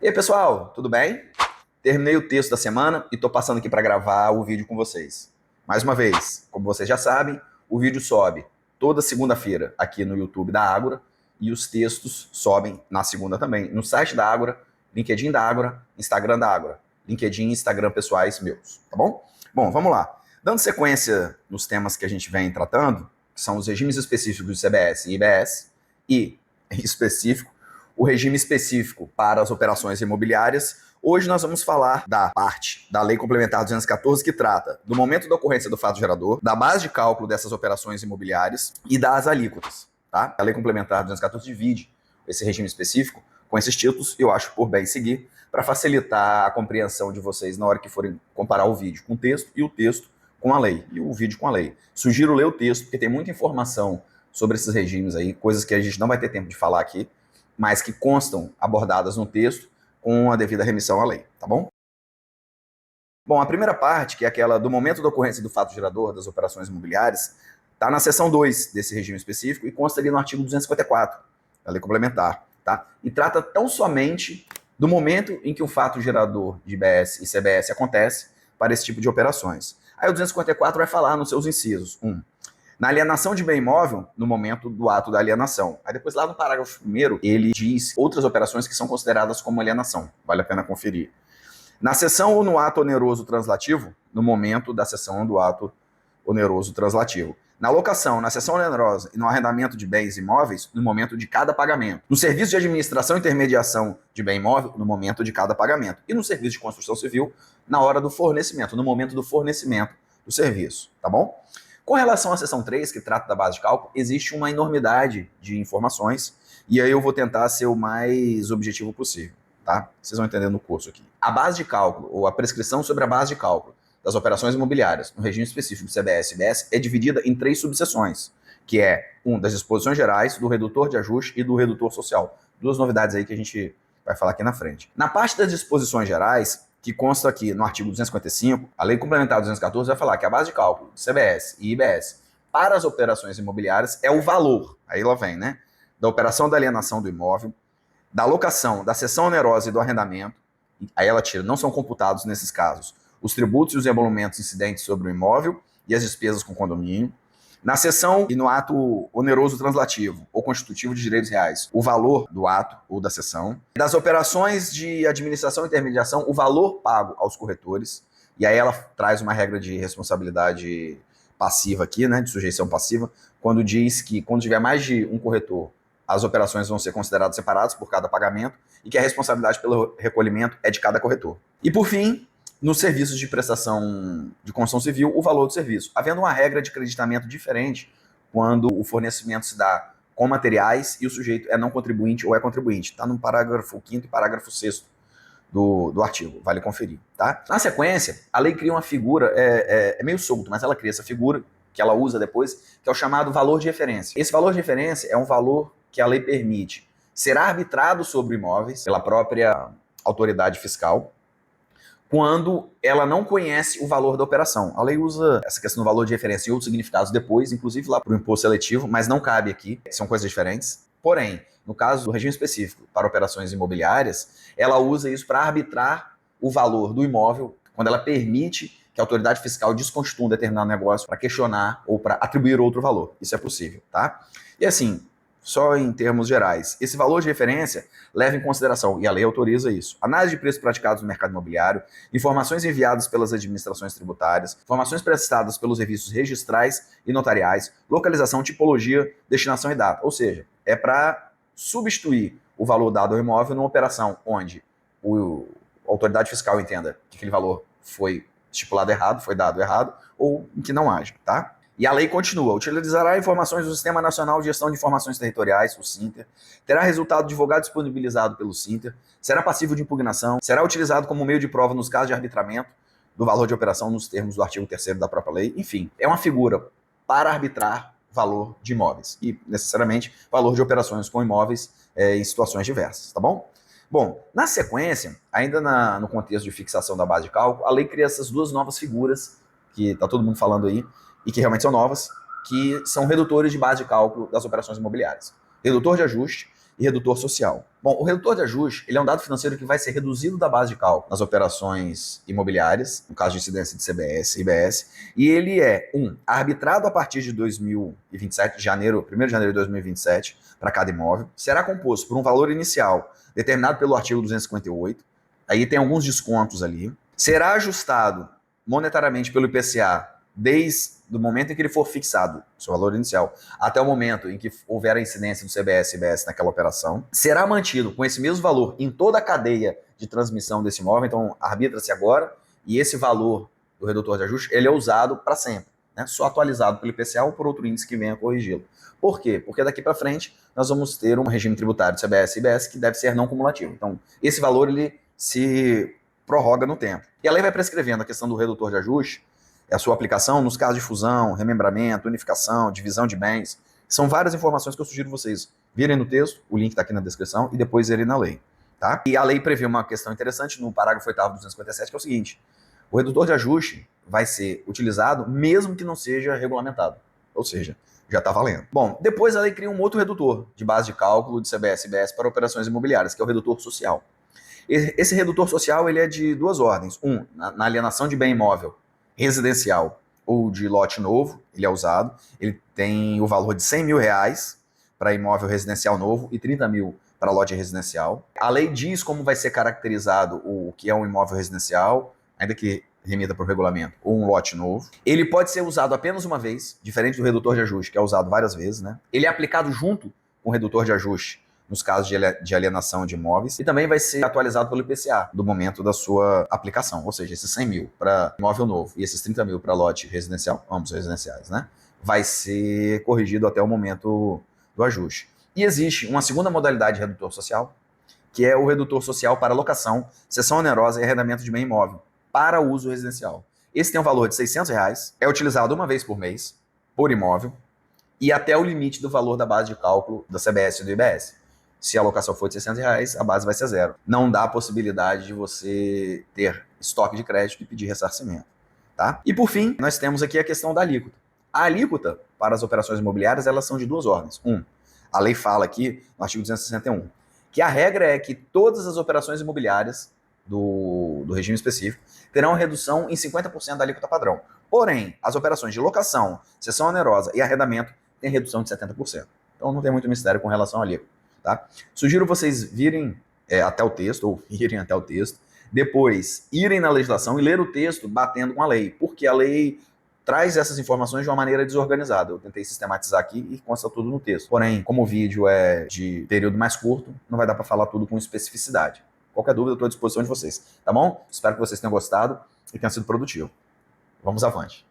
E aí, pessoal, tudo bem? Terminei o texto da semana e estou passando aqui para gravar o vídeo com vocês. Mais uma vez, como vocês já sabem, o vídeo sobe toda segunda-feira aqui no YouTube da Ágora e os textos sobem na segunda também, no site da Ágora, LinkedIn da Ágora, Instagram da Ágora, LinkedIn e Instagram pessoais meus, tá bom? Bom, vamos lá. Dando sequência nos temas que a gente vem tratando, que são os regimes específicos de CBS e IBS, e, em específico, o regime específico para as operações imobiliárias, hoje nós vamos falar da parte da Lei Complementar 214 que trata do momento da ocorrência do fato gerador, da base de cálculo dessas operações imobiliárias e das alíquotas. Tá? A Lei Complementar 214 divide esse regime específico com esses títulos e eu acho por bem seguir para facilitar a compreensão de vocês na hora que forem comparar o vídeo com o texto e o texto com a lei, e o vídeo com a lei. Sugiro ler o texto, porque tem muita informação sobre esses regimes aí, coisas que a gente não vai ter tempo de falar aqui, mas que constam abordadas no texto com a devida remissão à lei, tá bom? Bom, a primeira parte, que é aquela do momento da ocorrência do fato gerador das operações imobiliárias, está na seção 2 desse regime específico e consta ali no artigo 254 da Lei Complementar, tá? E trata tão somente do momento em que o fato gerador de IBS e CBS acontece para esse tipo de operações. Aí o 254 vai falar nos seus incisos. 1. Na alienação de bem imóvel, no momento do ato da alienação. Aí depois lá no parágrafo 1º, ele diz outras operações que são consideradas como alienação. Vale a pena conferir. Na cessão ou no ato oneroso translativo, no momento da cessão ou do ato oneroso translativo. Na locação, na cessão onerosa e no arrendamento de bens imóveis, no momento de cada pagamento. No serviço de administração e intermediação de bem imóvel, no momento de cada pagamento. E no serviço de construção civil, na hora do fornecimento, no momento do fornecimento do serviço, tá bom? Com relação à seção 3, que trata da base de cálculo, existe uma enormidade de informações e aí eu vou tentar ser o mais objetivo possível, tá? Vocês vão entender no curso aqui. A base de cálculo, ou a prescrição sobre a base de cálculo das operações imobiliárias no regime específico do CBS e IBS é dividida em 3 subseções, que é das disposições gerais, do redutor de ajuste e do redutor social. 2 novidades aí que a gente vai falar aqui na frente. Na parte das disposições gerais, que consta aqui no artigo 255, a Lei Complementar 214 vai falar que a base de cálculo de CBS e IBS para as operações imobiliárias é o valor, aí lá vem, né, da operação da alienação do imóvel, da locação, da cessão onerosa e do arrendamento, aí ela tira, não são computados nesses casos, os tributos e os emolumentos incidentes sobre o imóvel e as despesas com condomínio, na cessão e no ato oneroso translativo ou constitutivo de direitos reais, o valor do ato ou da cessão. Das operações de administração e intermediação, o valor pago aos corretores. E aí ela traz uma regra de responsabilidade passiva aqui, né, de sujeição passiva, quando diz que quando tiver mais de um corretor, as operações vão ser consideradas separadas por cada pagamento e que a responsabilidade pelo recolhimento é de cada corretor. E por fim, nos serviços de prestação de construção civil, o valor do serviço, havendo uma regra de creditamento diferente quando o fornecimento se dá com materiais e o sujeito é não contribuinte ou é contribuinte. Está no parágrafo 5º e parágrafo 6º do artigo, vale conferir. Tá? Na sequência, a lei cria uma figura, é meio solto, mas ela cria essa figura que ela usa depois, que é o chamado valor de referência. Esse valor de referência é um valor que a lei permite ser arbitrado sobre imóveis pela própria autoridade fiscal, quando ela não conhece o valor da operação. A lei usa essa questão do valor de referência e outros significados depois, inclusive lá para o imposto seletivo, mas não cabe aqui, são coisas diferentes. Porém, no caso do regime específico para operações imobiliárias, ela usa isso para arbitrar o valor do imóvel, quando ela permite que a autoridade fiscal desconstitua um determinado negócio para questionar ou para atribuir outro valor. Isso é possível, tá? E assim, só em termos gerais, esse valor de referência leva em consideração, e a lei autoriza isso, análise de preços praticados no mercado imobiliário, informações enviadas pelas administrações tributárias, informações prestadas pelos serviços registrais e notariais, localização, tipologia, destinação e data. Ou seja, é para substituir o valor dado ao imóvel numa operação onde a autoridade fiscal entenda que aquele valor foi estipulado errado, foi dado errado, ou em que não haja, tá? E a lei continua, utilizará informações do Sistema Nacional de Gestão de Informações Territoriais, o SINTER, terá resultado divulgado e disponibilizado pelo SINTER, será passível de impugnação, será utilizado como meio de prova nos casos de arbitramento do valor de operação nos termos do artigo 3º da própria lei. Enfim, é uma figura para arbitrar valor de imóveis e, necessariamente, valor de operações com imóveis em situações diversas, tá bom? Bom, na sequência, ainda no contexto de fixação da base de cálculo, a lei cria essas 2 novas figuras, que está todo mundo falando aí, e que realmente são novas, que são redutores de base de cálculo das operações imobiliárias. redutor de ajuste e redutor social. Bom, o redutor de ajuste ele é um dado financeiro que vai ser reduzido da base de cálculo nas operações imobiliárias, no caso de incidência de CBS e IBS, e ele é, arbitrado a partir de 2027, 1º de janeiro de 2027, para cada imóvel, será composto por um valor inicial determinado pelo artigo 258, aí tem alguns descontos ali, será ajustado monetariamente pelo IPCA desde o momento em que ele for fixado, seu valor inicial, até o momento em que houver a incidência do CBS e IBS naquela operação, será mantido com esse mesmo valor em toda a cadeia de transmissão desse imóvel, então arbitra-se agora, e esse valor do redutor de ajuste, ele é usado para sempre, né? Só atualizado pelo IPCA ou por outro índice que venha corrigi-lo. Por quê? Porque daqui para frente nós vamos ter um regime tributário de CBS e IBS que deve ser não cumulativo. Então, esse valor ele se prorroga no tempo. E a lei vai prescrevendo a questão do redutor de ajuste, a sua aplicação nos casos de fusão, remembramento, unificação, divisão de bens. São várias informações que eu sugiro vocês virem no texto, o link está aqui na descrição, e depois irem na lei. Tá? E a lei prevê uma questão interessante no parágrafo 8º do 257, que é o seguinte: o redutor de ajuste vai ser utilizado mesmo que não seja regulamentado. Ou seja, já está valendo. Bom, depois a lei cria um outro redutor de base de cálculo de CBS e IBS para operações imobiliárias, que é o redutor social. Esse redutor social ele é de duas ordens. Na alienação de bem imóvel residencial ou de lote novo, ele é usado. Ele tem o valor de R$100 mil para imóvel residencial novo e 30 mil para lote residencial. A lei diz como vai ser caracterizado o que é um imóvel residencial, ainda que remeta para o regulamento, ou um lote novo. Ele pode ser usado apenas uma vez, diferente do redutor de ajuste, que é usado várias vezes, né? Ele é aplicado junto com o redutor de ajuste nos casos de alienação de imóveis, e também vai ser atualizado pelo IPCA do momento da sua aplicação, ou seja, esses 100 mil para imóvel novo e esses 30 mil para lote residencial, ambos residenciais, né? Vai ser corrigido até o momento do ajuste. E existe uma segunda modalidade de redutor social, que é o redutor social para locação, cessão onerosa e arrendamento de bem imóvel para uso residencial. Esse tem um valor de R$600, é utilizado uma vez por mês, por imóvel, e até o limite do valor da base de cálculo da CBS e do IBS. Se a alocação for de R$600, a base vai ser zero. Não dá a possibilidade de você ter estoque de crédito e pedir ressarcimento. Tá? E por fim, nós temos aqui a questão da alíquota. A alíquota para as operações imobiliárias, elas são de duas ordens. A lei fala aqui, no artigo 261, que a regra é que todas as operações imobiliárias do regime específico terão redução em 50% da alíquota padrão. Porém, as operações de locação, cessão onerosa e arrendamento têm redução de 70%. Então não tem muito mistério com relação à alíquota. Tá? Sugiro vocês virem até o texto, ou irem até o texto, depois irem na legislação e ler o texto batendo com a lei, porque a lei traz essas informações de uma maneira desorganizada. Eu tentei sistematizar aqui e consta tudo no texto. Porém, como o vídeo é de período mais curto, não vai dar para falar tudo com especificidade. Qualquer dúvida, eu estou à disposição de vocês. Tá bom? Espero que vocês tenham gostado e tenha sido produtivo. Vamos avante.